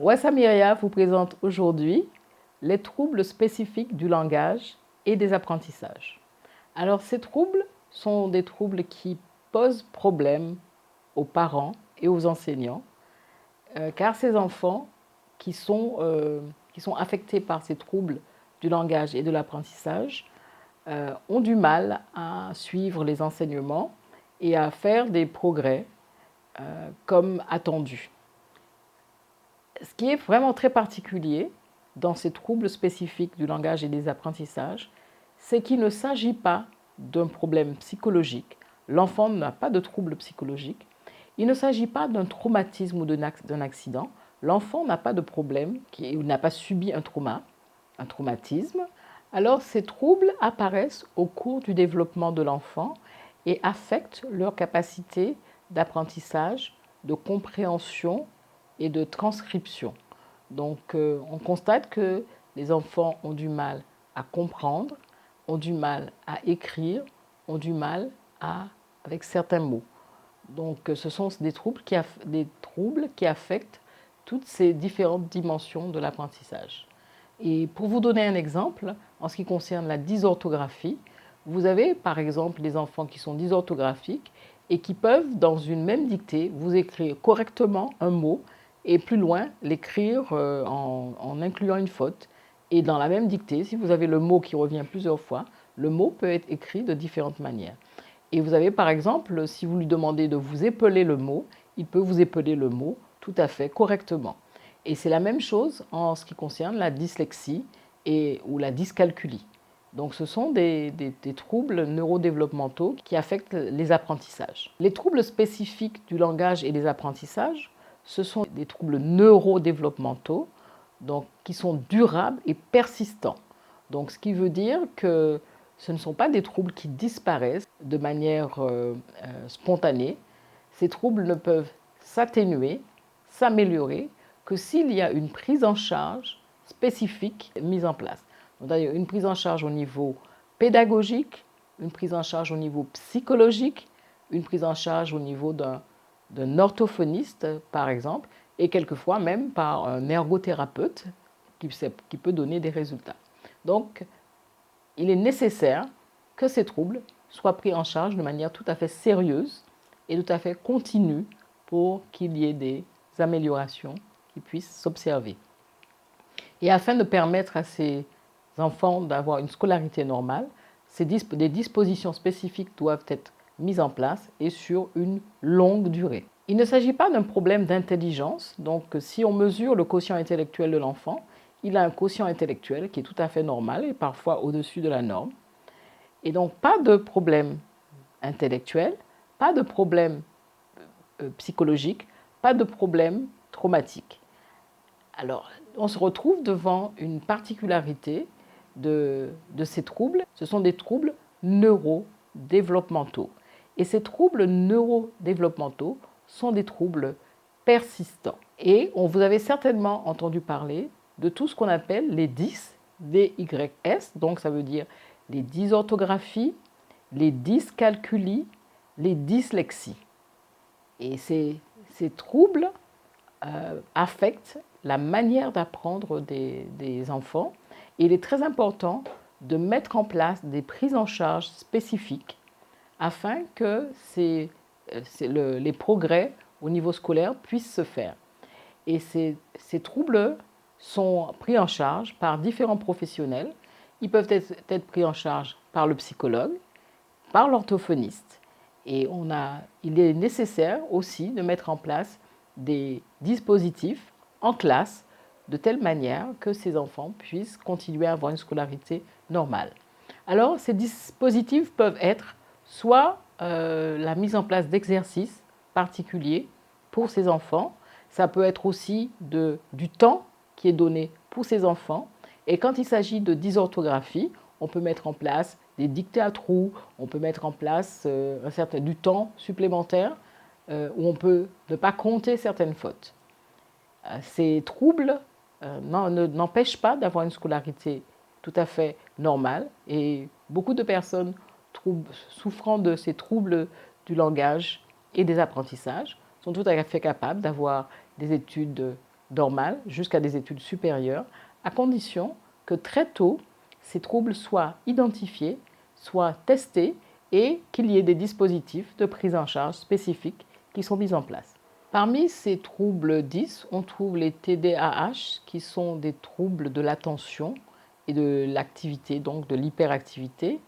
Wassa Myria vous présente aujourd'hui les troubles spécifiques du langage et des apprentissages. Alors ces troubles sont des troubles qui posent problème aux parents et aux enseignants, car ces enfants qui sont affectés par ces troubles du langage et de l'apprentissage ont du mal à suivre les enseignements et à faire des progrès comme attendu. Ce qui est vraiment très particulier dans ces troubles spécifiques du langage et des apprentissages, c'est qu'il ne s'agit pas d'un problème psychologique. L'enfant n'a pas de trouble psychologique. Il ne s'agit pas d'un traumatisme ou d'un accident. L'enfant n'a pas de problème, il n'a pas subi un traumatisme. Alors ces troubles apparaissent au cours du développement de l'enfant et affectent leur capacité d'apprentissage, de compréhension et de transcription. Donc, on constate que les enfants ont du mal à comprendre, ont du mal à écrire, ont du mal avec certains mots. Donc, ce sont des troubles qui affectent toutes ces différentes dimensions de l'apprentissage. Et pour vous donner un exemple, en ce qui concerne la dysorthographie, vous avez par exemple des enfants qui sont dysorthographiques et qui peuvent, dans une même dictée, vous écrire correctement un mot et plus loin l'écrire en incluant une faute. Et dans la même dictée, si vous avez le mot qui revient plusieurs fois, le mot peut être écrit de différentes manières. Et vous avez par exemple, si vous lui demandez de vous épeler le mot, il peut vous épeler le mot tout à fait correctement. Et c'est la même chose en ce qui concerne la dyslexie ou la dyscalculie. Donc ce sont des troubles neurodéveloppementaux qui affectent les apprentissages. Les troubles spécifiques du langage et des apprentissages, ce sont des troubles neurodéveloppementaux donc, qui sont durables et persistants. Donc, ce qui veut dire que ce ne sont pas des troubles qui disparaissent de manière spontanée. Ces troubles ne peuvent s'atténuer, s'améliorer que s'il y a une prise en charge spécifique mise en place. Donc, une prise en charge au niveau pédagogique, une prise en charge au niveau psychologique, une prise en charge au niveau d'un orthophoniste, par exemple, et quelquefois même par un ergothérapeute qui peut donner des résultats. Donc, il est nécessaire que ces troubles soient pris en charge de manière tout à fait sérieuse et tout à fait continue pour qu'il y ait des améliorations qui puissent s'observer. Et afin de permettre à ces enfants d'avoir une scolarité normale, des dispositions spécifiques doivent être mises en place et sur une longue durée. Il ne s'agit pas d'un problème d'intelligence, donc si on mesure le quotient intellectuel de l'enfant, il a un quotient intellectuel qui est tout à fait normal et parfois au-dessus de la norme. Et donc pas de problème intellectuel, pas de problème psychologique, pas de problème traumatique. Alors, on se retrouve devant une particularité de ces troubles. Ce sont des troubles neurodéveloppementaux. Et ces troubles neurodéveloppementaux sont des troubles persistants. Et vous avez certainement entendu parler de tout ce qu'on appelle les dys, D-Y-S, donc ça veut dire les dysorthographies, les dyscalculies, les dyslexies. Et ces troubles affectent la manière d'apprendre des enfants. Et il est très important de mettre en place des prises en charge spécifiques afin que les progrès au niveau scolaire puissent se faire. Et ces troubles sont pris en charge par différents professionnels. Ils peuvent être pris en charge par le psychologue, par l'orthophoniste. Et il est nécessaire aussi de mettre en place des dispositifs en classe de telle manière que ces enfants puissent continuer à avoir une scolarité normale. Alors, ces dispositifs peuvent être soit la mise en place d'exercices particuliers pour ces enfants, ça peut être aussi du temps qui est donné pour ces enfants. Et quand il s'agit de dysorthographie, on peut mettre en place des dictées à trous, on peut mettre en place du temps supplémentaire où on peut ne pas compter certaines fautes. Ces troubles n'empêchent pas d'avoir une scolarité tout à fait normale et beaucoup de personnes souffrant de ces troubles du langage et des apprentissages sont tout à fait capables d'avoir des études normales jusqu'à des études supérieures, à condition que très tôt, ces troubles soient identifiés, soient testés et qu'il y ait des dispositifs de prise en charge spécifiques qui sont mis en place. Parmi ces troubles 10, on trouve les TDAH, qui sont des troubles de l'attention et de l'activité, donc de l'hyperactivité,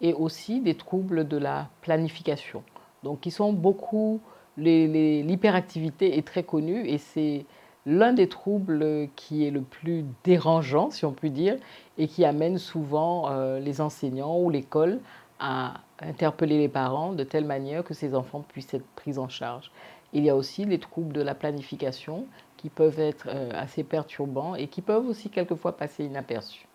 et aussi des troubles de la planification. Donc, qui sont beaucoup, l'hyperactivité est très connue et c'est l'un des troubles qui est le plus dérangeant, si on peut dire, et qui amène souvent les enseignants ou l'école à interpeller les parents de telle manière que ces enfants puissent être pris en charge. Il y a aussi les troubles de la planification qui peuvent être assez perturbants et qui peuvent aussi quelquefois passer inaperçus.